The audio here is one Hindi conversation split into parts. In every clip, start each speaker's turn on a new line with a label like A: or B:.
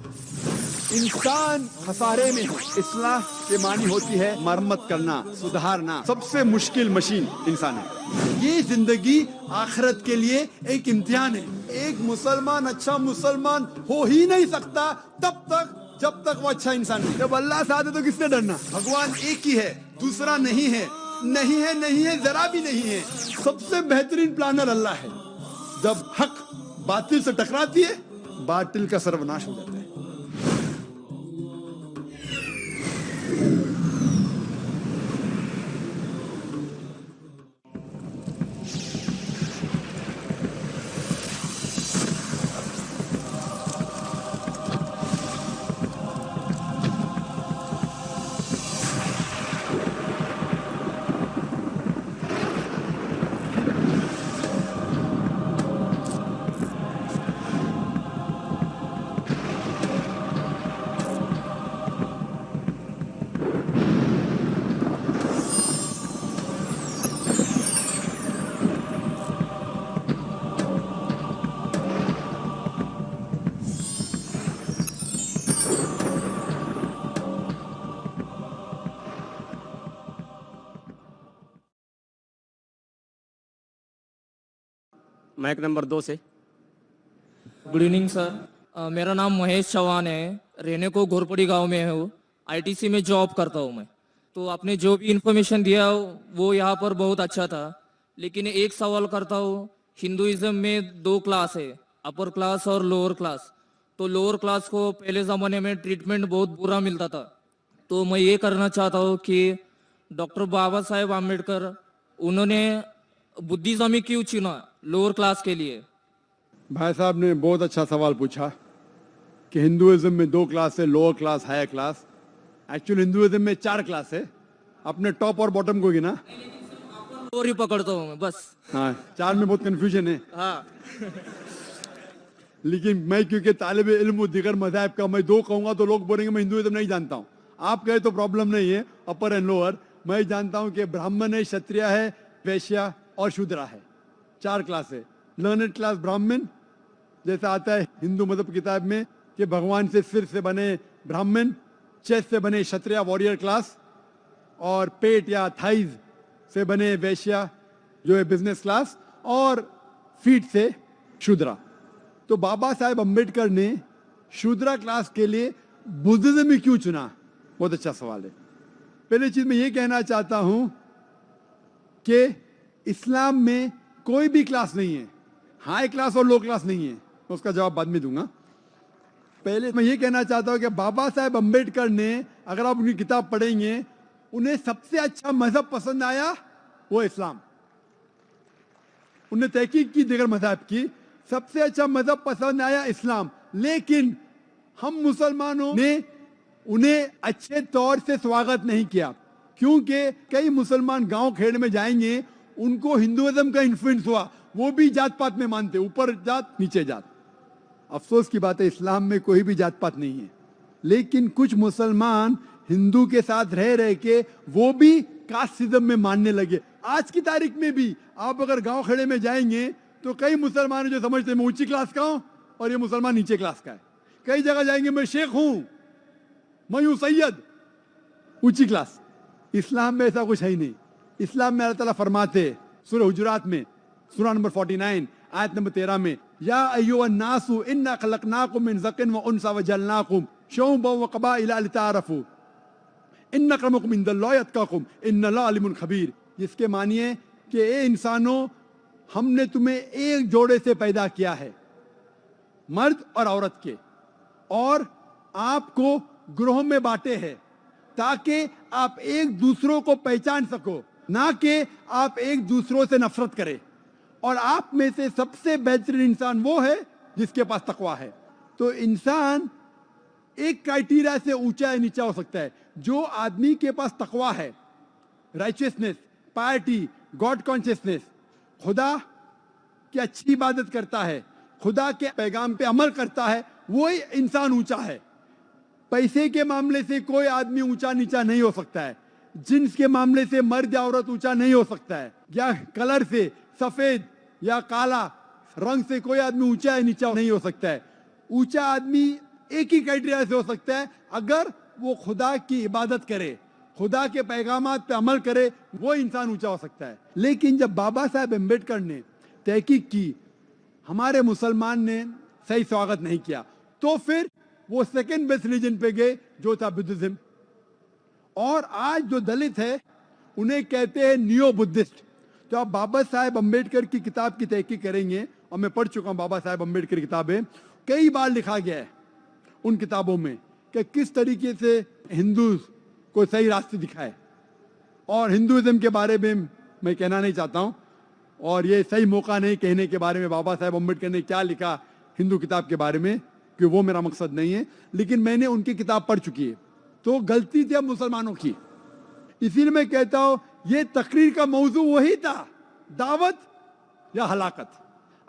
A: इंसान खसारे में है। इस्लाह के मानी होती है मरम्मत करना, सुधारना। सबसे मुश्किल मशीन इंसान है। ये जिंदगी आखिरत के लिए एक इम्तिहान है। एक मुसलमान अच्छा मुसलमान हो ही नहीं सकता तब तक जब तक वो अच्छा इंसान नहीं। जब अल्लाह साथ है तो किससे डरना? भगवान एक ही है, दूसरा नहीं है, नहीं है, नहीं है, जरा भी नहीं है। सबसे बेहतरीन प्लानर अल्लाह है। जब हक बातिल से टकराती है, बातिल का सर्वनाश हो जाता है।
B: माइक नंबर 2 से।
C: Good evening sir. मेरा नाम महेश चौहान है। रहने को घोरपड़ी गांव में हूँ। आईटीसी में जॉब करता हूँ मैं। तो आपने जो भी इंफॉर्मेशन दिया वो यहाँ पर बहुत अच्छा था, लेकिन एक सवाल करता हूँ। हिंदुइज्म में 2 क्लास है, अपर क्लास और लोअर क्लास। तो लोअर क्लास को पहले ज़माने में ट्रीटमेंट बहुत बुरा मिलता था। तो मैं ये करना चाहता हूँ कि डॉक्टर बाबा साहेब आम्बेडकर उन्होंने बुद्धिज्म ही क्यों चुना लोअर क्लास के लिए?
A: भाई साहब ने बहुत अच्छा सवाल पूछा कि हिंदुइज्म में 2 क्लास है, lower class, higher class. Actually Hinduism में 4 क्लास है। अपने टॉप और बॉटम को गिना।
C: लोअर ही पकड़ता हूँ मैं बस।
A: हाँ, 4 में बहुत कंफ्यूजन है।
C: हाँ।
A: लेकिन मैं क्योंकि तालिब इल्म और दिगर मज़ाहिब का, मैं 2 कहूंगा तो लोग बोलेंगे मैं हिंदुइज्म नहीं जानता हूँ। आप कहे तो प्रॉब्लम नहीं है, अपर एंड लोअर। मैं जानता हूँ कि ब्राह्मण है, क्षत्रिय है, वैश्या और शूद्रा है। 4 क्लास है। लर्नेड क्लास ब्राह्मण, जैसा आता है हिंदू मजहब किताब में कि भगवान से सिर से बने ब्राह्मण, चेस्ट से बने क्षत्रिय वॉरियर क्लास, और पेट या थाइज से बने वैश्या जो है बिजनेस क्लास, और फीट से शूद्रा। तो बाबा साहेब अम्बेडकर ने शूद्रा क्लास के लिए बुद्धिज्म ही क्यों चुना? बहुत अच्छा सवाल है। पहली चीज मैं ये कहना चाहता हूं कि इस्लाम में कोई भी क्लास नहीं है, हाई क्लास और लो क्लास नहीं है। तो उसका जवाब बाद में दूंगा। पहले मैं ये कहना चाहता हूं कि बाबा साहेब अम्बेडकर ने, अगर आप उनकी किताब पढ़ेंगे, उन्हें सबसे अच्छा मजहब पसंद आया वो इस्लाम। उन्हें तहकीक की दिगर मजहब की, सबसे अच्छा मजहब पसंद आया इस्लाम। लेकिन हम मुसलमानों ने उन्हें अच्छे तौर से स्वागत नहीं किया, क्योंकि कई मुसलमान गांव खेड़ में जाएंगे, उनको हिंदुइज्म का इन्फ्लुएंस हुआ। वो भी जात पात में मानते, ऊपर जात नीचे जात। अफसोस की बात है, इस्लाम में कोई भी जात पात नहीं है। लेकिन कुछ मुसलमान हिंदू के साथ रह रह के वो भी कास्टिज्म में मानने लगे। आज की तारीख में भी आप अगर गांव खेड़े में जाएंगे तो कई मुसलमान जो समझते हैं मैं ऊंची क्लास का हूं और ये मुसलमान नीचे क्लास का है। कई जगह जाएंगे मैं शेख हूं, मैं हूं सैयद, ऊंची क्लास। इस्लाम में ऐसा कुछ है ही नहीं। इस्लाम में अल्लाह ताला फरमाते सूरह हुजुरात में, सूरह नंबर 49 आयत नंबर 13 में, या अय्युहन नासु इन्ना खलकनाकुम मिन ज़किन व उनसा व जअलनाकुम शुअबन व क़बाइला लिताअरफू इन्न अक्रमकुम इंदल्लाहि अत्क़ाकुम इन्नल्लाह अलीमुन खबीर। जिसके मानिए कि ए इंसानों, हमने तुम्हें एक जोड़े से पैदा किया है, मर्द और औरत के, और आपको ग्रोह में बांटे हैं ताकि आप एक दूसरों को पहचान सको, ना कि आप एक दूसरों से नफरत करें। और आप में से सबसे बेहतरीन इंसान वो है जिसके पास तकवा है। तो इंसान एक क्राइटेरिया से ऊंचा या नीचा हो सकता है। जो आदमी के पास तकवा है, राइचियसनेस, पायटी, गॉड कॉन्शियसनेस, खुदा की अच्छी इबादत करता है, खुदा के पैगाम पे अमल करता है, वो ही इंसान ऊंचा है। पैसे के मामले से कोई आदमी ऊंचा नीचा नहीं हो सकता है। जिन्स के मामले से मर्द या औरत ऊंचा नहीं हो सकता है, या कलर से, सफेद या काला रंग से कोई आदमी ऊंचा या नीचा नहीं हो सकता है। ऊंचा आदमी एक ही क्राइटेरिया से हो सकता है, अगर वो खुदा की इबादत करे, खुदा के पैगामात पे अमल करे, वो इंसान ऊंचा हो सकता है। लेकिन जब बाबा साहब अम्बेडकर ने तहकीक की, हमारे मुसलमान ने सही स्वागत नहीं किया, तो फिर वो सेकंड बेस्ट रिलीजन पे गए जो था बुद्धिज्म। और आज जो दलित है उन्हें कहते हैं नियो बुद्धिस्ट। तो आप बाबा साहेब अम्बेडकर की किताब की तहकीक करेंगे, और मैं पढ़ चुका हूं बाबा साहेब अम्बेडकर की किताबें, कई बार लिखा गया है उन किताबों में कि किस तरीके से हिंदू को सही रास्ते दिखाए। और हिंदुइज्म के बारे में मैं कहना नहीं चाहता हूं, और ये सही मौका नहीं कहने के बारे में बाबा साहेब अम्बेडकर ने क्या लिखा हिंदू किताब के बारे में, कि वो मेरा मकसद नहीं है। लेकिन मैंने उनकी किताब पढ़ चुकी है, तो गलती थी अब मुसलमानों की। इसीलिए मैं कहता हूं ये तकरीर का मौजू वही था, दावत या हलाकत।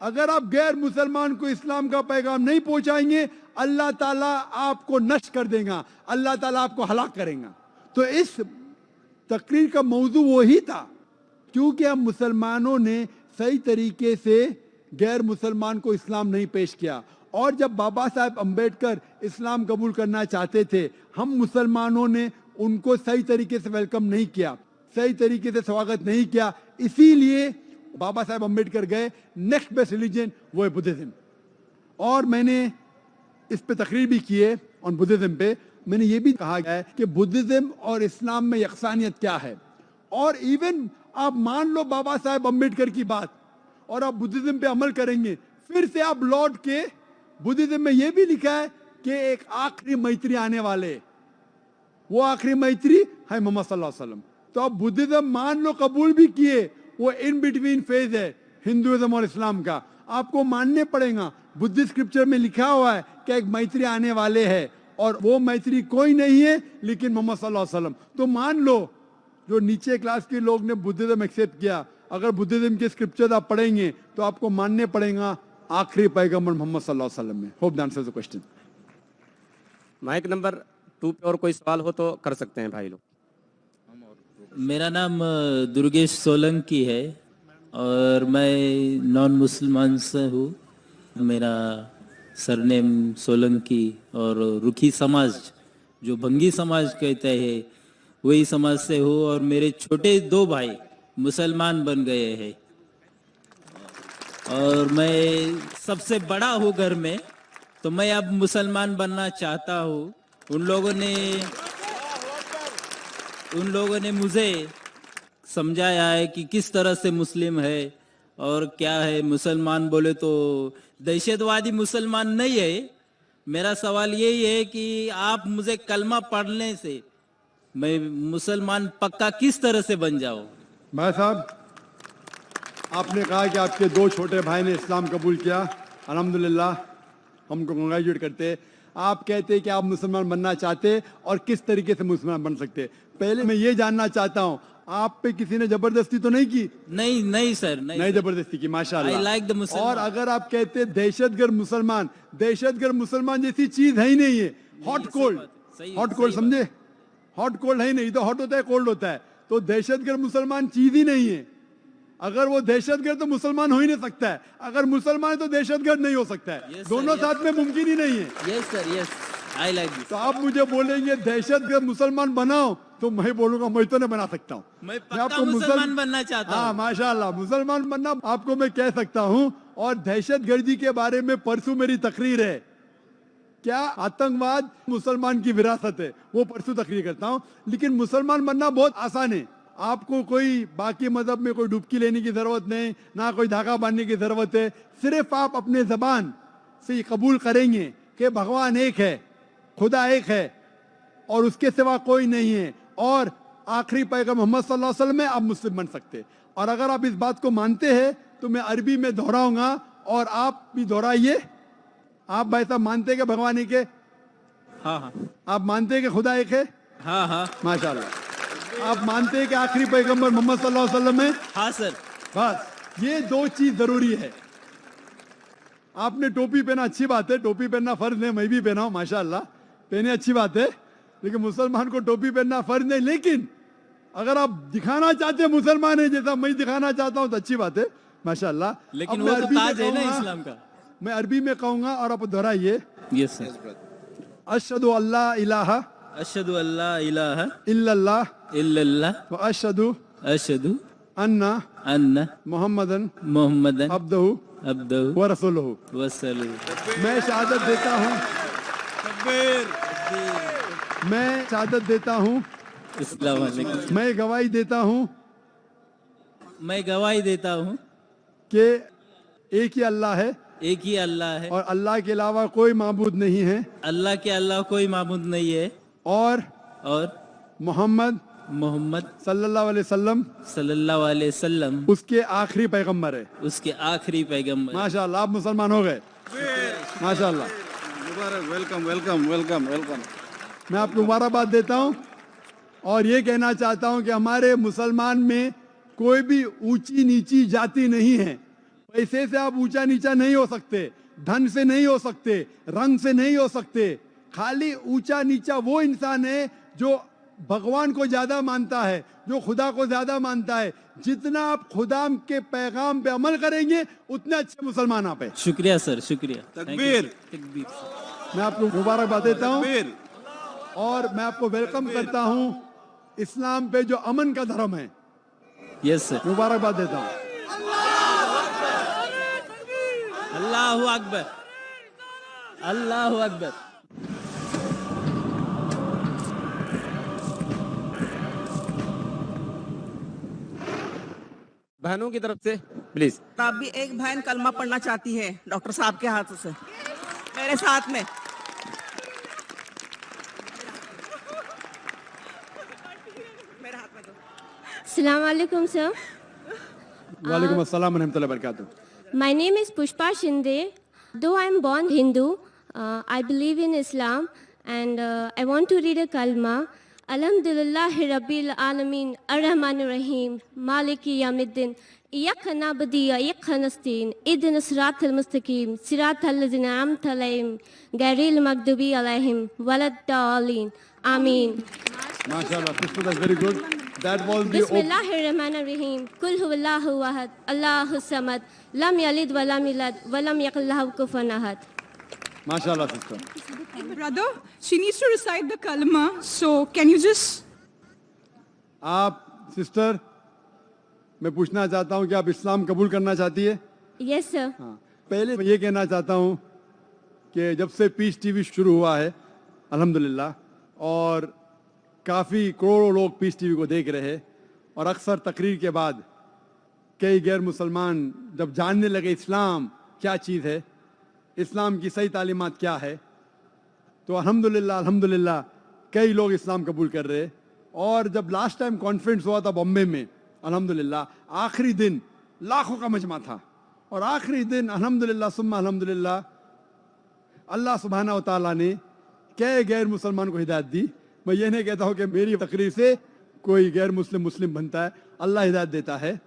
A: अगर आप गैर मुसलमान को इस्लाम का पैगाम नहीं पहुंचाएंगे, अल्लाह ताला आपको नष्ट कर देगा, अल्लाह ताला आपको हलाक करेगा। तो इस तकरीर का मौजू वही था, क्योंकि हम मुसलमानों ने सही तरीके से गैर मुसलमान को इस्लाम नहीं पेश किया। और जब बाबा साहब अम्बेडकर इस्लाम कबूल करना चाहते थे, हम मुसलमानों ने उनको सही तरीके से वेलकम नहीं किया, सही तरीके से स्वागत नहीं किया। इसीलिए बाबा साहब अम्बेडकर गए, नेक्स्ट बेस्ट रिलीजन वो है बुद्धिज्म। और मैंने इस पे तकरीर भी की है ऑन बुद्धिज्म पे। मैंने ये भी कहा गया है कि बुद्धिज्म और इस्लाम में यकसानियत क्या है। और इवन आप मान लो बाबा साहब अम्बेडकर की बात और आप बुद्धिज्म पे अमल करेंगे, फिर से आप लौट के बुद्धिज्म में ये भी लिखा है कि एक आखिरी मैत्री आने वाले, वो आखिरी मैत्री है मोहम्मद सल्लल्लाहु अलैहि वसल्लम। तो आप बुद्धिज्म मान लो कबूल भी किए, वो इन बिटवीन फेज है हिंदुइज्म और इस्लाम का, आपको मानने पड़ेगा। बुद्धिस्ट स्क्रिप्चर में लिखा हुआ है कि एक मैत्री आने वाले है, और वो मैत्री कोई नहीं है लेकिन मोहम्मद सल्लल्लाहु अलैहि वसल्लम। तो मान लो जो नीचे क्लास के लोग ने बुद्धिज्म एक्सेप्ट किया, अगर बुद्धिज्म के स्क्रिप्चर आप पढ़ेंगे तो आपको मानने पड़ेगा आखिरी पैगंबर मोहम्मद सल्लल्लाहु अलैहि वसल्लम में। Hope that answers the question.
B: Mic number 2 पे और कोई सवाल हो तो कर सकते हैं भाई लोग।
D: मेरा नाम दुर्गेश सोलंकी है और मैं नॉन मुसलमान से हूँ। मेरा सरनेम सोलंकी, और रुखी समाज जो भंगी समाज कहते हैं वही समाज से हूँ। और मेरे छोटे 2 भाई मुसलमान बन गए हैं और मैं सबसे बड़ा हूँ घर में, तो मैं अब मुसलमान बनना चाहता हूँ। उन लोगों ने मुझे समझाया है कि किस तरह से मुस्लिम है और क्या है। मुसलमान बोले तो दहशतवादी मुसलमान नहीं है। मेरा सवाल यही है कि आप मुझे कलमा पढ़ने से मैं मुसलमान पक्का किस तरह से बन जाऊं।
A: भाई साहब, आपने कहा कि आपके 2 छोटे भाई ने इस्लाम कबूल किया, अल्हम्दुलिल्लाह, हमको कंग्रेचुलेट करते। आप कहते कि आप मुसलमान बनना चाहते और किस तरीके से मुसलमान बन सकते। पहले मैं ये जानना चाहता हूँ, आप पे किसी ने जबरदस्ती तो नहीं की?
D: नहीं सर, नहीं
A: जबरदस्ती की, माशाल्लाह।
D: I like the Muslim।
A: और अगर आप कहते दहशतगर्द मुसलमान जैसी चीज है ही नहीं है। हॉट कोल्ड समझे, हॉट कोल्ड है ही नहीं, तो हॉट होता है कोल्ड होता है। तो दहशतगर्द मुसलमान चीज ही नहीं है। अगर वो दहशतगर्द तो मुसलमान हो ही नहीं सकता है, अगर मुसलमान है तो दहशतगर्द नहीं हो सकता है। दोनों साथ में मुमकिन ही नहीं है।
D: Yes sir, yes, I like this.
A: तो आप मुझे बोलेंगे दहशतगर्द मुसलमान बनाओ, तो मैं बोलूंगा मैं तो नहीं बना सकता हूँ।
D: मैं पक्का मुसलमान बनना चाहता हूँ।
A: हाँ माशाल्लाह, मुसलमान बनना आपको मैं कह सकता हूँ। और दहशतगर्दी के बारे में परसों मेरी तकरीर है, क्या आतंकवाद मुसलमान की विरासत है, वो परसों तकरीर करता हूँ। लेकिन मुसलमान बनना बहुत आसान है। आपको कोई बाकी मजहब में कोई डुबकी लेने की जरूरत नहीं, ना कोई धागा बांधने की जरूरत है। सिर्फ आप अपने जबान से कबूल करेंगे कि भगवान एक है, खुदा एक है और उसके सिवा कोई नहीं है, और आखिरी पैगंबर मोहम्मद सल्लल्लाहु अलैहि वसल्लम में आप मुस्लिम बन सकते। और अगर आप इस बात को मानते हैं तो मैं अरबी में दोहराऊंगा और आप भी दोहराइए। आप भाई साहब मानते हैं कि भगवान एक है?
D: हाँ,
A: आप मानते हैं कि खुदा एक है?
D: हाँ,
A: माशाल्लाह। आप मानते हैं कि आखिरी पैगंबर मोहम्मद सल्लल्लाहु अलैहि वसल्लम है?
D: हाँ सर।
A: बस ये 2 चीज जरूरी है। आपने टोपी पहना, अच्छी बात है, टोपी पहनना फर्ज है, मैं भी पहना हूं माशाल्लाह, पहने अच्छी बात है। लेकिन मुसलमान को टोपी पहनना फर्ज नहीं। लेकिन अगर आप दिखाना चाहते हैं मुसलमान है जैसा मैं दिखाना चाहता हूं तो अच्छी बात है माशाल्लाह।
D: लेकिन वो तो ताज है ना इस्लाम का।
A: मैं अरबी में कहूंगा और आप दोहराइए।
D: Yes sir.
A: अशहदु अल्ला इलाहा
D: अशहदु अल्ला इलाहा
A: इल्लल्लाह
D: इल्लल्लाह
A: व अशहदु
D: अशहदु
A: अन्ना
D: अन्ना
A: मोहम्मदन
D: मोहम्मदन
A: अब्दहु
D: अब्दहु
A: व रसूलुहु।
D: वसल्लम।
A: मैं शहादत देता हूँ मैं शहादत देता हूँ
D: अस्सलाम वालेकुम।
A: मैं गवाही देता हूँ
D: मैं गवाही देता हूँ
A: कि एक ही अल्लाह है
D: एक ही अल्लाह है
A: और अल्लाह के अलावा कोई माबूद नहीं है
D: अल्लाह के अलावा कोई माबूद नहीं है
A: और
D: और
A: मोहम्मद
D: मोहम्मद
A: सल्लल्लाहु अलैहि वसल्लम
D: सल्लल्लाहु अलैहि वसल्लम
A: उसके आखिरी पैगंबर है।
D: उसके आखिरी पैगंबर।
A: माशाअल्लाह आप मुसलमान हो गए। माशाअल्लाह
E: वेलकम वेलकम वेलकम वेलकम।
A: मैं आपको मुबारकबाद देता हूँ और ये कहना चाहता हूँ कि हमारे मुसलमान में कोई भी ऊंची नीची जाति नहीं है। पैसे से आप ऊंचा नीचा नहीं हो सकते, धन से नहीं हो सकते, रंग से नहीं हो सकते। खाली ऊंचा नीचा वो इंसान है जो भगवान को ज्यादा मानता है, जो खुदा को ज्यादा मानता है। जितना आप खुदा के पैगाम पे अमल करेंगे उतने अच्छे मुसलमान आप हैं।
D: शुक्रिया सर, शुक्रिया।
E: तकबीर।
D: तकबीर।
A: मैं आपको मुबारकबाद देता हूँ
E: तकबीर।
A: और मैं आपको वेलकम करता हूँ इस्लाम पे जो अमन का धर्म है।
D: Yes sir.
A: मुबारकबाद देता हूँ।
D: अल्लाहु अकबर अल्लाहु अकबर।
B: बहनों की तरफ से प्लीज।
F: अभी एक बहन कलमा पढ़ना चाहती है डॉक्टर साहब के हाथों से मेरे साथ में। मेरे हाथ में दो।
G: Assalamu alaikum, sir.
A: वालेकुम अस्सलाम व रहमतुल्लाहि व बरकातुहू।
G: My name is Pushpa Shinde. Though I am born Hindu, I believe in Islam and I want to read a kalma. Alhamdulillahi Rabbil Alameen Ar-Rahmanir Rahim Maliki Yawmiddin Iyyaka na'budu wa iyyaka nasta'in Ihdinas siratal mustaqim siratal ladzina an'amta alaihim ghayril maghdubi alaihim waladdallin. Amin.
A: माशाल्लाह, sister, that's very good. That was the
G: Bismillahirrahmanirrahim. Kul huwallahu ahad. Allahu samad. Lam yalid wa lam yulad wa lam yakul lahu kufuwan ahad.
A: माशाल्लाह sister.
H: Brother, she needs to recite the kalma. So can you just?
A: आप सिस्टर, मैं पूछना चाहता हूँ कि आप इस्लाम कबूल करना चाहती है?
G: Yes, sir.
A: हाँ। पहले मैं ये कहना चाहता हूँ कि जब से पीस टीवी शुरू हुआ है अल्हम्दुलिल्लाह और काफ़ी करोड़ों लोग पीस टीवी को देख रहे हैं और अक्सर तकरीर के बाद कई गैर मुसलमान जब जानने लगे इस्लाम क्या चीज़ है, इस्लाम की सही तालीमात क्या है, तो अल्हम्दुलिल्लाह अल्हम्दुलिल्लाह कई लोग इस्लाम कबूल कर रहे। और जब लास्ट टाइम कॉन्फ्रेंस हुआ था बॉम्बे में अल्हम्दुलिल्लाह आखिरी दिन लाखों का मजमा था और आखिरी दिन अल्हम्दुलिल्लाह सुम्मा अल्हम्दुलिल्लाह अल्लाह सुब्हानहू व तआला ने कई गैर मुसलमान को हिदायत दी। मैं ये नहीं कहता हूँ कि मेरी तकरीर से कोई गैर मुस्लिम मुस्लिम बनता है, अल्लाह हिदायत देता है।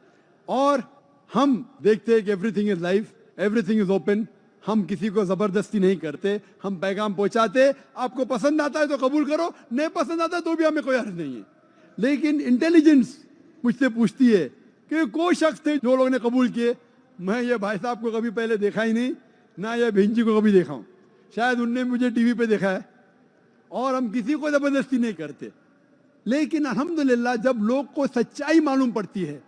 A: और हम देखते हैं कि everything is life, everything is open. हम किसी को ज़बरदस्ती नहीं करते, हम पैगाम पहुंचाते। आपको पसंद आता है तो कबूल करो, नहीं पसंद आता तो भी हमें कोई अर्ज नहीं है। लेकिन इंटेलिजेंस मुझसे पूछती है कि कोई शख्स थे जो लोगों ने कबूल किए। मैं ये भाई साहब को कभी पहले देखा ही नहीं, ना ये बहन जी को कभी देखा हूँ, शायद उनने मुझे टीवी पे देखा है। और हम किसी को ज़बरदस्ती नहीं करते। लेकिन अल्हम्दुलिल्लाह जब लोग को सच्चाई मालूम पड़ती है,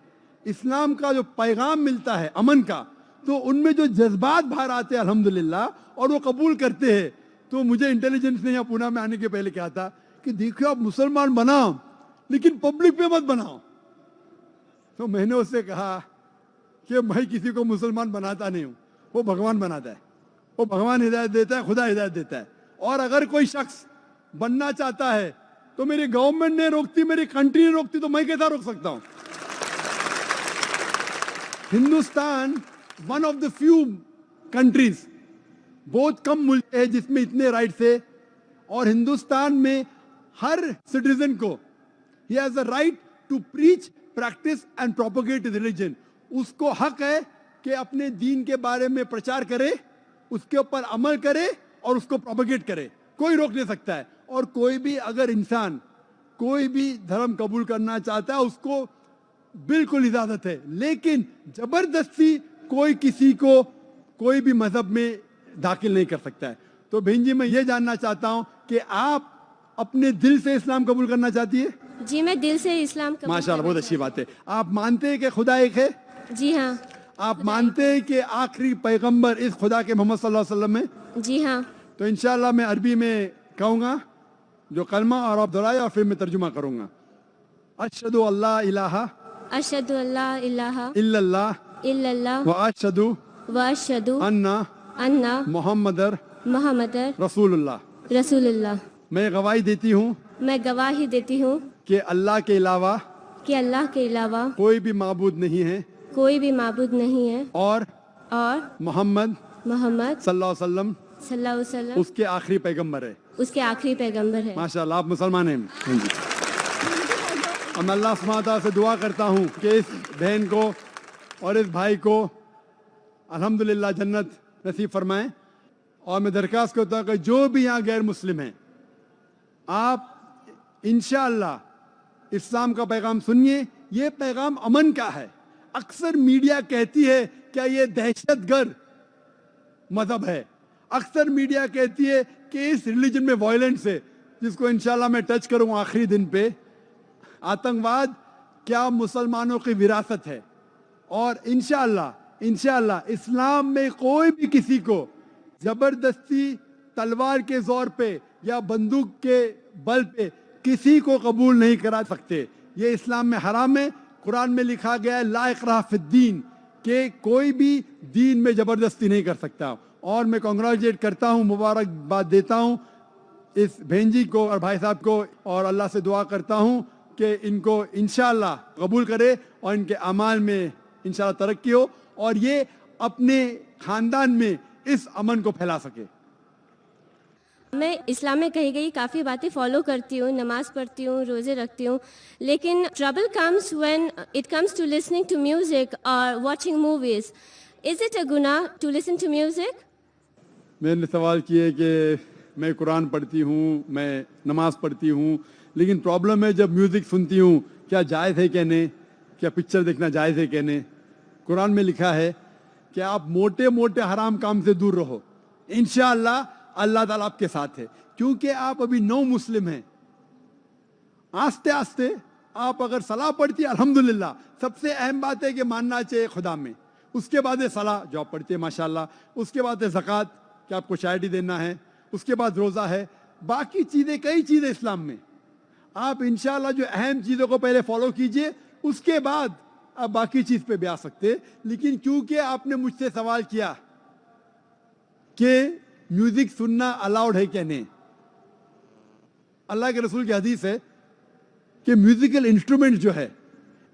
A: इस्लाम का जो पैगाम मिलता है अमन का, तो उनमें जो जज्बात बाहर आते हैं अल्हम्दुलिल्लाह और वो कबूल करते हैं। तो मुझे इंटेलिजेंस ने यहाँ पूना में आने के पहले कहा था कि देखो आप मुसलमान बनाओ लेकिन पब्लिक पे मत बनाओ। तो मैंने उससे कहा कि मैं किसी को मुसलमान बनाता नहीं हूँ, वो भगवान बनाता है, वो भगवान हिदायत देता है, खुदा हिदायत देता है। और अगर कोई शख्स बनना चाहता है तो मेरी गवर्नमेंट ने रोकती, मेरी कंट्री ने रोकती, तो मैं कैसा रोक सकता हूँ? Hindustan one of the few countries, बहुत कम मुल्क है जिसमें इतने राइट्स है। और हिंदुस्तान में हर सिटीजन को ही has a right to preach, practice and propagate religion. उसको हक है कि अपने दीन के बारे में प्रचार करे, उसके ऊपर अमल करे और उसको प्रोपोगेट करे। कोई रोक नहीं सकता है। और कोई भी अगर इंसान कोई भी धर्म कबूल करना चाहता है उसको बिल्कुल इजाजत है। लेकिन जबरदस्ती कोई किसी को कोई भी मजहब में दाखिल नहीं कर सकता है। तो बहन जी मैं ये जानना चाहता हूँ कि आप अपने दिल से इस्लाम कबूल करना चाहती है?
G: जी मैं दिल से इस्लाम कबूल
A: माशाल्लाह,
G: करना
A: बहुत अच्छी बात है। आप मानते हैं कि खुदा एक है?
G: चाहती हूँ। जी हाँ।
A: आप मानते हैं कि आखिरी पैगंबर इस खुदा के मोहम्मद सल्लल्लाहु अलैहि वसल्लम है?
G: जी हाँ।
A: तो इंशाल्लाह मैं अरबी में कहूँगा जो कलमा और आप दोहराए और फिर मैं तर्जुमा करूँगा। अशहदु अल्ला इलाहा
G: अशहदु अल्ला इलाहा
A: इल्लल्लाह
G: इल्लल्लाह
A: व अशहदु
G: व अशहदु
A: अन्ना
G: अन्ना
A: मुहम्मदर
G: मुहम्मदर
A: रसूलुल्लाह।
G: रसूलुल्लाह।
A: मैं गवाही देती हूँ
G: मैं गवाही देती हूँ
A: कि अल्लाह के अलावा
G: कि अल्लाह के अलावा
A: कोई भी माबूद नहीं है
G: कोई भी माबूद नहीं है
A: और
G: और
A: मोहम्मद
G: मोहम्मद
A: सल्लल्लाहु अलैहि वसल्लम
G: सल्लल्लाहु अलैहि वसल्लम
A: उसके आखिरी पैगंबर है।
G: उसके आखिरी पैगंबर है।
A: माशाल्लाह, आप मुसलमान हैं। अब मैं अल्लाह सुब्हानहू व तआला से दुआ करता हूँ कि इस बहन को और इस भाई को अल्हम्दुलिल्लाह जन्नत नसीब फरमाएं। और मैं दरख्वास्त करता हूँ कि जो भी यहाँ गैर मुस्लिम हैं, आप इंशाअल्लाह इस्लाम का पैगाम सुनिए। ये पैगाम अमन का है। अक्सर मीडिया कहती है क्या ये दहशतगर्द मजहब है। अक्सर मीडिया कहती है कि इस रिलीजन में वायलेंस है, जिसको इंशाल्लाह मैं टच करूँगा आखिरी दिन पे। आतंकवाद क्या मुसलमानों की विरासत है और इंशाअल्लाह इस्लाम में कोई भी किसी को जबरदस्ती तलवार के जोर पे या बंदूक के बल पे किसी को कबूल नहीं करा सकते। ये इस्लाम में हराम है। कुरान में लिखा गया है ला इकराह फिद्दीन, के कोई भी दीन में जबरदस्ती नहीं कर सकता। और मैं कॉन्ग्रेचुलेट करता हूँ, मुबारकबाद देता हूँ इस बहन जी को और भाई साहब को, और अल्लाह से दुआ करता हूँ कि इनको इंशाअल्लाह कबूल करे और इनके अमाल में इंशाअल्लाह तरक्की हो और ये अपने खानदान में इस अमन को फैला सके।
G: मैं इस्लाम में कही गई काफ़ी बातें फॉलो करती हूँ, नमाज पढ़ती हूँ, रोज़े रखती हूँ, लेकिन trouble comes when it comes to listening to music और watching movies. Is it a गुनाह टू लिसन टू म्यूज़िक?
A: मैंने सवाल किए कि मैं कुरान पढ़ती हूँ, मैं नमाज पढ़ती हूँ, लेकिन प्रॉब्लम है जब म्यूज़िक सुनती हूँ क्या जायज़ है क्या नहीं, क्या पिक्चर देखना जायज़ है क्या नहीं। कुरान में लिखा है कि आप मोटे मोटे हराम काम से दूर रहो, इंशाअल्लाह अल्लाह ताला आपके साथ है। क्योंकि आप अभी नौ मुस्लिम हैं। आस्ते आस्ते आप अगर सलाह पढ़ती है अल्हम्दुलिल्लाह, सबसे अहम बात है कि मानना चाहिए खुदा में। उसके बाद है सलाह जो आप पढ़ते हैं माशाल्लाह, उसके बाद है ज़कात कि आपको चैरिटी देना है, उसके बाद रोज़ा है, बाकी चीज़ें कई चीज़ें इस्लाम में। आप इंशाअल्लाह जो अहम चीज़ों को पहले फॉलो कीजिए, उसके बाद आप बाकी चीज़ पे भी आ सकते। लेकिन क्योंकि आपने मुझसे सवाल किया कि म्यूजिक सुनना अलाउड है क्या नहीं, अल्लाह के रसूल की हदीस है कि म्यूजिकल इंस्ट्रूमेंट जो है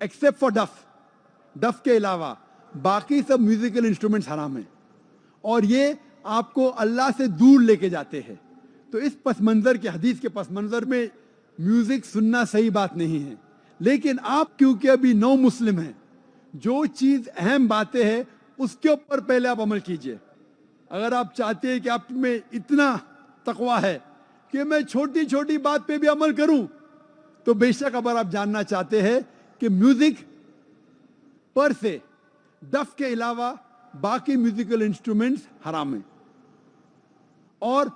A: एक्सेप्ट फॉर डफ के अलावा बाकी सब म्यूजिकल इंस्ट्रूमेंट्स हराम है और ये आपको अल्लाह से दूर लेके जाते हैं। तो इस पस मंज़र के हदीस के पस मंज़र में म्यूजिक सुनना सही बात नहीं है। लेकिन आप क्योंकि अभी नौ मुस्लिम हैं, जो चीज़ अहम बातें हैं उसके ऊपर पहले आप अमल कीजिए। अगर आप चाहते हैं कि आप में इतना तकवा है कि मैं छोटी छोटी बात पे भी अमल करूं, तो बेशक अगर आप जानना चाहते हैं कि म्यूजिक पर से डफ के अलावा बाकी म्यूजिकल इंस्ट्रूमेंट्स हराम है। और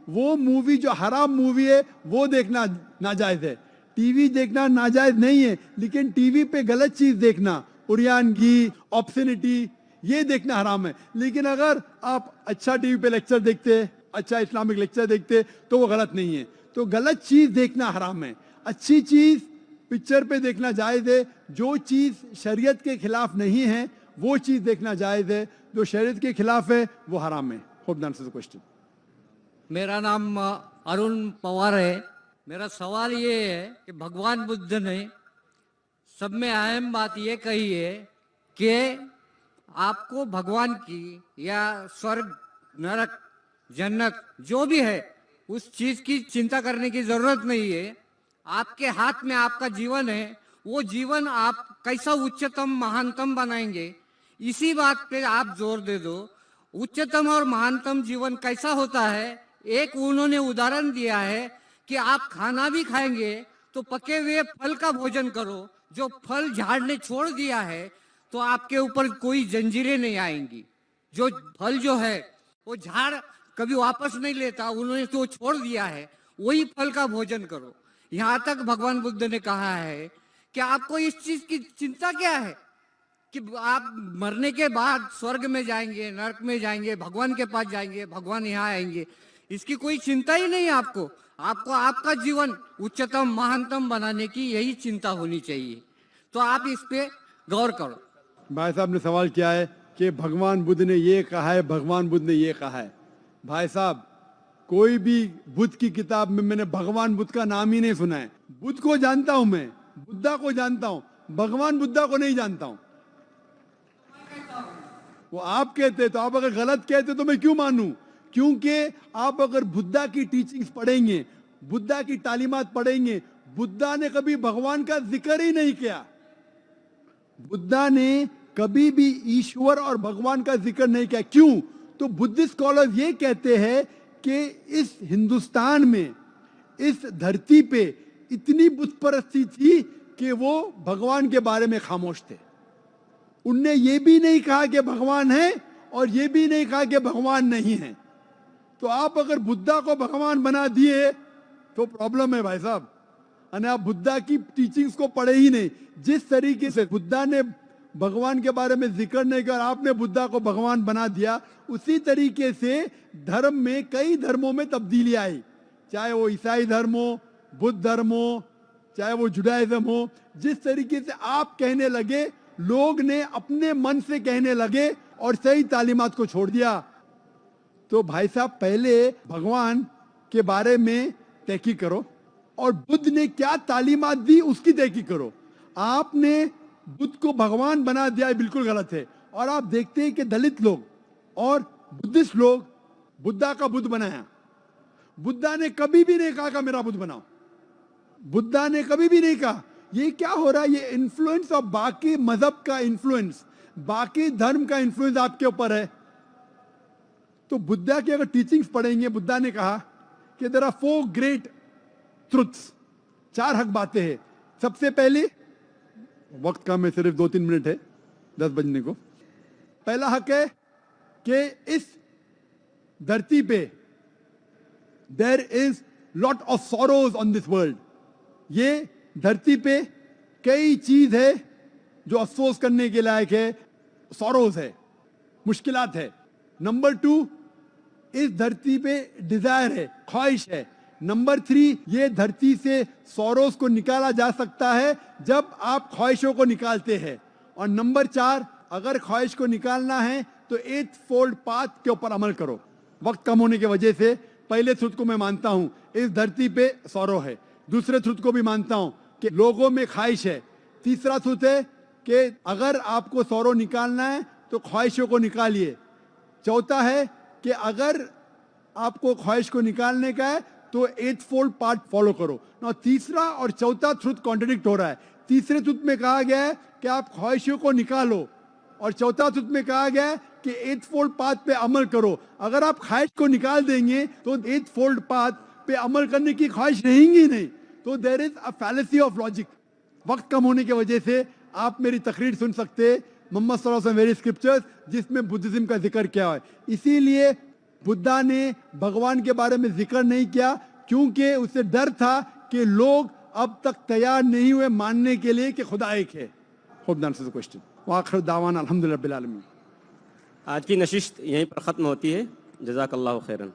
A: वो मूवी जो हराम मूवी है वो देखना नाजायज है। टीवी देखना नाजायज नहीं है, लेकिन टीवी पे गलत चीज देखना, उरियानगी, ऑब्सेनिटी, ये देखना हराम है। लेकिन अगर आप अच्छा टीवी पे लेक्चर देखते, अच्छा इस्लामिक लेक्चर देखते, तो वो गलत नहीं है। तो गलत चीज देखना हराम है, अच्छी चीज पिक्चर पे देखना जायज है। जो चीज शरीयत के खिलाफ नहीं है वो चीज देखना जायज है, जो शरीयत के खिलाफ है वो हराम है। Hope that answers the question.
I: मेरा नाम अरुण पवार है। मेरा सवाल ये है कि भगवान बुद्ध ने सब में अहम बात ये कही है कि आपको भगवान की या स्वर्ग, नरक, जन्नत जो भी है उस चीज की चिंता करने की जरूरत नहीं है। आपके हाथ में आपका जीवन है, वो जीवन आप कैसा उच्चतम महानतम बनाएंगे, इसी बात पे आप जोर दे दो। उच्चतम और महानतम जीवन कैसा होता है, एक उन्होंने उदाहरण दिया है कि आप खाना भी खाएंगे तो पके हुए फल का भोजन करो। जो फल झाड़ ने छोड़ दिया है तो आपके ऊपर कोई जंजीरें नहीं आएंगी। जो फल जो है वो झाड़ कभी वापस नहीं लेता, उन्होंने तो छोड़ दिया है, वही फल का भोजन करो। यहाँ तक भगवान बुद्ध ने कहा है कि आपको इस चीज की चिंता क्या है कि आप मरने के बाद स्वर्ग में जाएंगे, नरक में जाएंगे, भगवान के पास जाएंगे, भगवान यहाँ आएंगे, इसकी कोई चिंता ही नहीं है आपको। आपको आपका जीवन उच्चतम महानतम बनाने की यही चिंता होनी चाहिए। तो आप इस पे गौर करो।
A: भाई साहब ने सवाल किया है कि भगवान बुद्ध ने ये कहा है, भगवान बुद्ध ने ये कहा है। भाई साहब, कोई भी बुद्ध की किताब में मैंने भगवान बुद्ध का नाम ही नहीं सुना है। बुद्ध को जानता हूं मैं, बुद्धा को जानता हूं, भगवान बुद्धा को नहीं जानता हूं। वो आप कहते तो, आप अगर गलत कहते तो मैं क्यों मानूं? क्योंकि आप अगर बुद्धा की टीचिंग्स पढ़ेंगे, बुद्धा की तालीमात पढ़ेंगे, बुद्धा ने कभी भगवान का जिक्र ही नहीं किया। बुद्धा ने कभी भी ईश्वर और भगवान का जिक्र नहीं किया। क्यों? तो बुद्धिस्ट स्कॉलर्स ये कहते हैं कि इस हिंदुस्तान में, इस धरती पे इतनी बुत परस्ती थी कि वो भगवान के बारे में खामोश थे। उनने ये भी नहीं कहा कि भगवान है और ये भी नहीं कहा कि भगवान नहीं है। तो आप अगर बुद्धा को भगवान बना दिए तो प्रॉब्लम है भाई साहब। और आप बुद्धा की टीचिंग्स को पढ़े ही नहीं। जिस तरीके से बुद्धा ने भगवान के बारे में जिक्र नहीं किया, आपने बुद्धा को भगवान बना दिया, उसी तरीके से धर्म में, कई धर्मों में तब्दीली आई, चाहे वो ईसाई धर्म हो, बुद्ध धर्म हो, चाहे वो जुडाइज्म हो। जिस तरीके से आप कहने लगे, लोग ने अपने मन से कहने लगे और सही तालीमात को छोड़ दिया। तो भाई साहब, पहले भगवान के बारे में तहकीक करो और बुद्ध ने क्या तालीमात दी उसकी तहकीक करो। आपने बुद्ध को भगवान बना दिया, बिल्कुल गलत है। और आप देखते हैं कि दलित लोग और बुद्धिस्ट लोग बुद्धा का बुद्ध बनाया। बुद्धा ने कभी भी नहीं कहा कि मेरा बुद्ध बनाओ। बुद्धा ने कभी भी नहीं कहा। ये क्या हो रहा है? ये इन्फ्लुएंस ऑफ बाकी मजहब का इन्फ्लुएंस, बाकी धर्म का इन्फ्लुएंस आपके ऊपर है। तो बुद्धा की अगर टीचिंग्स पढ़ेंगे, बुद्धा ने कहा कि देयर आर 4 ग्रेट ट्रुथ्स, 4 हक बातें हैं। सबसे पहले, वक्त का में सिर्फ 2-3 मिनट है 10 बजने को। पहला हक है कि इस धरती पे there is lot of sorrows on this world. ये धरती पे कई चीज है जो अफसोस करने के लायक है, सॉरोज है, मुश्किलात है। नंबर 2, इस धरती पे डिजायर है, ख्वाहिश है। नंबर 3, ये धरती से सॉरोज को निकाला जा सकता है जब आप ख्वाहिशों को निकालते हैं। और नंबर 4, अगर ख्वाहिश को निकालना है तो 8 फोल्ड पाथ के ऊपर अमल करो। वक्त कम होने की वजह से पहले ट्रुथ को मैं मानता हूं, इस धरती पे सौरो है। दूसरे ट्रुथ को भी मानता हूं कि लोगों में ख्वाहिश है। तीसरा ट्रुथ है कि अगर आपको सौरो निकालना है तो ख्वाहिशों को निकालिए। चौथा है कि अगर आपको ख्वाहिश को निकालने का है तो 8 फोल्ड पाथ फॉलो करो ना। तीसरा और चौथा ट्रुथ कॉन्ट्रडिक्ट हो रहा है। तीसरे ट्रुथ में कहा गया है कि आप ख्वाहिशों को निकालो और चौथा ट्रुथ में कहा गया है कि 8 फोल्ड पाथ पे अमल करो। अगर आप ख्वाहिश को निकाल देंगे तो 8 फोल्ड पाथ पे अमल करने की ख्वाहिश रहेंगी नहीं। तो there is a fallacy of logic. वक्त कम होने की वजह से आप मेरी तकरीर सुन सकते हैं मोहम्मद सल्लल्लाहु अलैहि वसल्लम वेरी स्क्रिप्चर्स, जिसमें बुद्धिज्म का जिक्र किया है। इसीलिए बुद्धा ने भगवान के बारे में जिक्र नहीं किया, क्योंकि उसे डर था कि लोग अब तक तैयार नहीं हुए मानने के लिए कि खुदा एक है। Hope that answers the question. वाखिर दावाना अल्हम्दुलिल्लाह रब्बिल आलमीन।
B: आज की नशिस्त यहीं पर ख़त्म होती है। जज़ाकल्लाहु खैरन।